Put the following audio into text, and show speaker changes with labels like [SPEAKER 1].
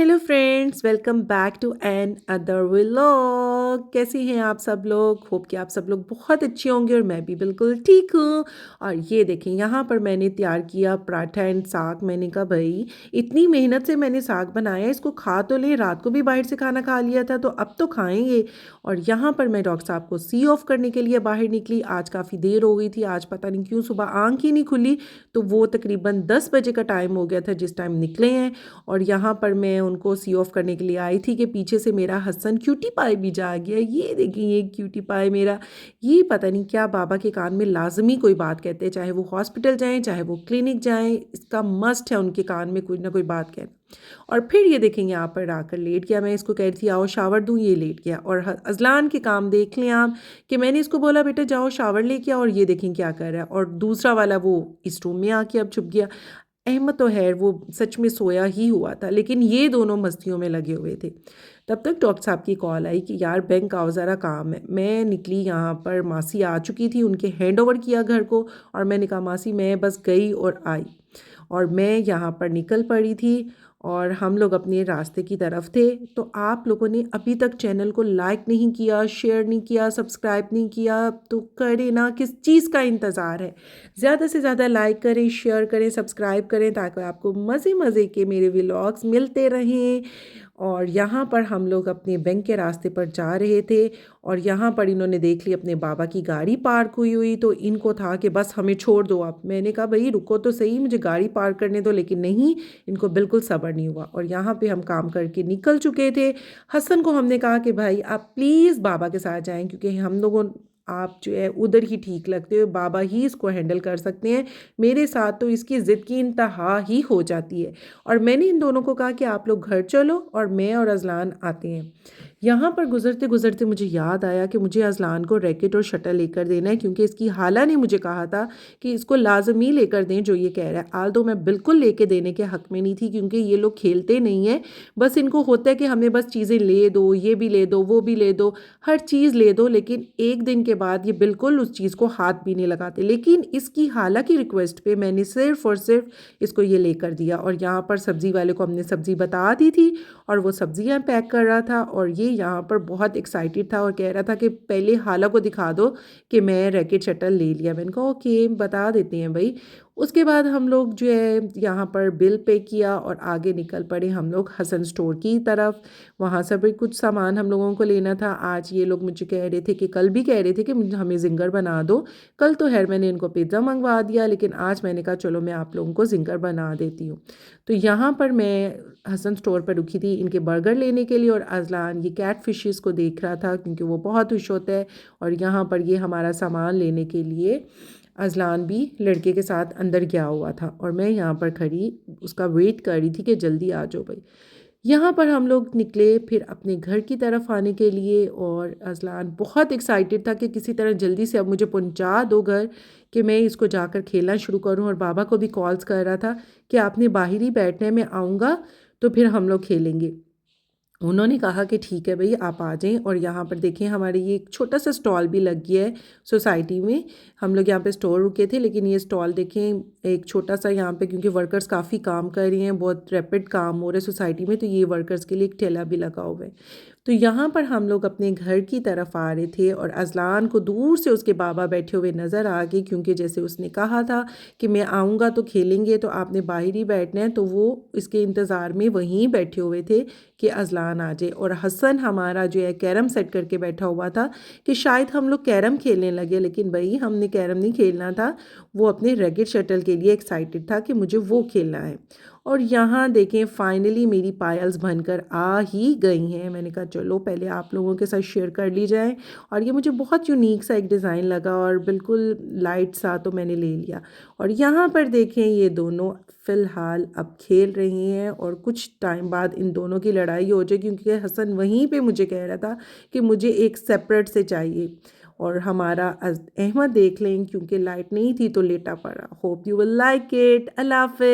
[SPEAKER 1] Hello friends, welcome back to another vlog. कैसे हैं आप सब लोग? होप कि आप सब लोग बहुत अच्छे होंगे और मैं भी बिल्कुल ठीक हूँ। और ये देखें, यहाँ पर मैंने तैयार किया पराठा एंड साग। मैंने कहा भाई, इतनी मेहनत से मैंने साग बनाया, इसको खा तो ले। रात को भी बाहर से खाना खा लिया था तो अब तो खाएंगे। और यहाँ पर मैं डॉक्टर साहब को सी ऑफ करने के लिए बाहर निकली। आज काफ़ी देर हो गई थी, आज पता नहीं क्यों सुबह आँख ही नहीं खुली। तो वो तकरीबन 10 बजे का टाइम हो गया था जिस टाइम निकले हैं। और यहाँ पर मैं उनको सी ऑफ करने के लिए आई थी कि पीछे से मेरा हसन क्यूटी पाई भी जा गया। ये देखिए, ये क्यूटी पाई मेरा, ये पता नहीं क्या बाबा के कान में लाजमी कोई बात कहते हैं, चाहे वो हॉस्पिटल जाएं चाहे वो क्लिनिक जाएं, इसका मस्ट है उनके कान में कोई ना कोई बात कहना। और फिर ये देखेंगे यहाँ पर आकर लेट गया। मैं इसको कह रही थी आओ शावर दूँ, ये लेट गया। और अजलान के काम देख लें आप, कि मैंने इसको बोला बेटा जाओ शावर लेके आओ, और ये देखें क्या कर रहा है। और दूसरा वाला वो इस रूम में आके अब छुप गया। अहमद तो है, वो सच में सोया ही हुआ था, लेकिन ये दोनों मस्तियों में लगे हुए थे। तब तक डॉक्टर साहब की कॉल आई कि यार बैंक आओ, ज़रा काम है। मैं निकली, यहाँ पर मासी आ चुकी थी, उनके हैंड ओवर किया घर को। और मैंने कहा मासी मैं बस गई और आई। और मैं यहाँ पर निकल पड़ी थी और हम लोग अपने रास्ते की तरफ थे। तो आप लोगों ने अभी तक चैनल को लाइक नहीं किया, शेयर नहीं किया, सब्सक्राइब नहीं किया, तो करें ना, किस चीज़ का इंतज़ार है? ज़्यादा से ज़्यादा लाइक करें, शेयर करें, सब्सक्राइब करें, ताकि आपको मज़े मज़े के मेरे व्लॉग्स मिलते रहें। और यहाँ पर हम लोग अपने बैंक के रास्ते पर जा रहे थे। और यहाँ पर इन्होंने देख ली अपने बाबा की गाड़ी पार्क हुई हुई, तो इनको था कि बस हमें छोड़ दो आप। मैंने कहा भाई रुको तो सही, मुझे गाड़ी पार्क करने दो। लेकिन नहीं, इनको बिल्कुल सब्र नहीं हुआ। और यहाँ पे हम काम करके निकल चुके थे। हसन को हमने कहा कि भाई आप प्लीज़ बाबा के साथ जाएं, क्योंकि हम लोगों, आप जो है उधर ही ठीक लगते हो, बाबा ही इसको हैंडल कर सकते हैं। मेरे साथ तो इसकी ज़िद की इंतहा ही हो जाती है। और मैंने इन दोनों को कहा कि आप लोग घर चलो और मैं और अजलान आते हैं। यहाँ पर गुजरते गुजरते मुझे याद आया कि मुझे अजलान को रैकेट और शटल लेकर देना है, क्योंकि इसकी खाला ने मुझे कहा था कि इसको लाजमी लेकर दें जो ये कह रहा है। आल दो मैं बिल्कुल लेके देने के हक़ में नहीं थी, क्योंकि ये लोग खेलते नहीं हैं। बस इनको होता है कि हमें बस चीज़ें ले दो, ये भी ले दो, वो भी ले दो, हर चीज़ ले दो। लेकिन एक दिन के बाद ये बिल्कुल उस चीज़ को हाथ भी नहीं लगाते। लेकिन इसकी खाला की रिक्वेस्ट पे मैंने सिर्फ़ और सिर्फ इसको ये लेकर दिया। और यहाँ पर सब्ज़ी वाले को हमने सब्ज़ी बता दी थी और वो सब्ज़ियाँ पैक कर रहा था। और ये यहाँ पर बहुत एक्साइटेड था और कह रहा था कि पहले खाला को दिखा दो कि मैं रैकेट शटल ले लिया। मैंने कहा ओके, बता देते हैं भाई। उसके बाद हम लोग जो है यहाँ पर बिल पे किया और आगे निकल पड़े हम लोग हसन स्टोर की तरफ। वहाँ से भी कुछ सामान हम लोगों को लेना था। आज ये लोग मुझे कह रहे थे कि कल भी कह रहे थे कि हमें जिंगर बना दो। कल तो खैर मैंने इनको पिज़्ज़ा मंगवा दिया, लेकिन आज मैंने कहा चलो मैं आप लोगों को जिंगर बना देती हूँ। तो यहाँ पर मैं हसन स्टोर पर रुकी थी इनके बर्गर लेने के लिए। और अजलान ये कैट फिशेस को देख रहा था, क्योंकि वो बहुत खुश होता है। और यहाँ पर ये हमारा सामान लेने के लिए अजलान भी लड़के के साथ अंदर गया हुआ था। और मैं यहाँ पर खड़ी उसका वेट कर रही थी कि जल्दी आ जाओ भाई। यहाँ पर हम लोग निकले फिर अपने घर की तरफ आने के लिए। और अजलान बहुत एक्साइटेड था कि किसी तरह जल्दी से अब मुझे पहुँचा दो घर, कि मैं इसको जाकर खेलना शुरू करूँ। और बाबा को भी कॉल्स कर रहा था कि आपने बाहर ही बैठना है, मैं आऊँगा तो फिर हम लोग खेलेंगे। उन्होंने कहा कि ठीक है भई आप आ जाएँ। और यहाँ पर देखें हमारे ये एक छोटा सा स्टॉल भी लग गया है सोसाइटी में। हम लोग यहाँ पे स्टोर रुके थे, लेकिन ये स्टॉल देखें एक छोटा सा यहाँ पे, क्योंकि वर्कर्स काफ़ी काम कर रही हैं, बहुत रैपिड काम हो रहा है सोसाइटी में, तो ये वर्कर्स के लिए एक ठेला भी लगा हुआ है। तो यहाँ पर हम लोग अपने घर की तरफ आ रहे थे और अजलान को दूर से उसके बाबा बैठे हुए नज़र आ गए, क्योंकि जैसे उसने कहा था कि मैं आऊँगा तो खेलेंगे, तो आपने बाहर ही बैठना है। तो वो इसके इंतज़ार में वहीं बैठे हुए थे कि अजलान आ जाए। और हसन हमारा जो है कैरम सेट करके बैठा हुआ था कि शायद हम लोग कैरम खेलने लगे, लेकिन भाई हमने कैरम नहीं खेलना था। वो अपने रैकेट शटल के लिए एक्साइटेड था कि मुझे वो खेलना है। और यहाँ देखें फाइनली मेरी पायल्स बनकर आ ही गई हैं। मैंने कहा चलो पहले आप लोगों के साथ शेयर कर ली जाए। और ये मुझे बहुत यूनिक सा एक डिज़ाइन लगा और बिल्कुल लाइट सा, तो मैंने ले लिया। और यहाँ पर देखें ये दोनों फ़िलहाल अब खेल रही हैं। और कुछ टाइम बाद इन दोनों की लड़ाई हो जाए, क्योंकि हसन वहीं पे मुझे कह रहा था कि मुझे एक सेपरेट से चाहिए। और हमारा अहमद देख लें, क्योंकि लाइट नहीं थी तो लेटा पड़ा। Hope you will like it. अल्लाह हाफ़िज़।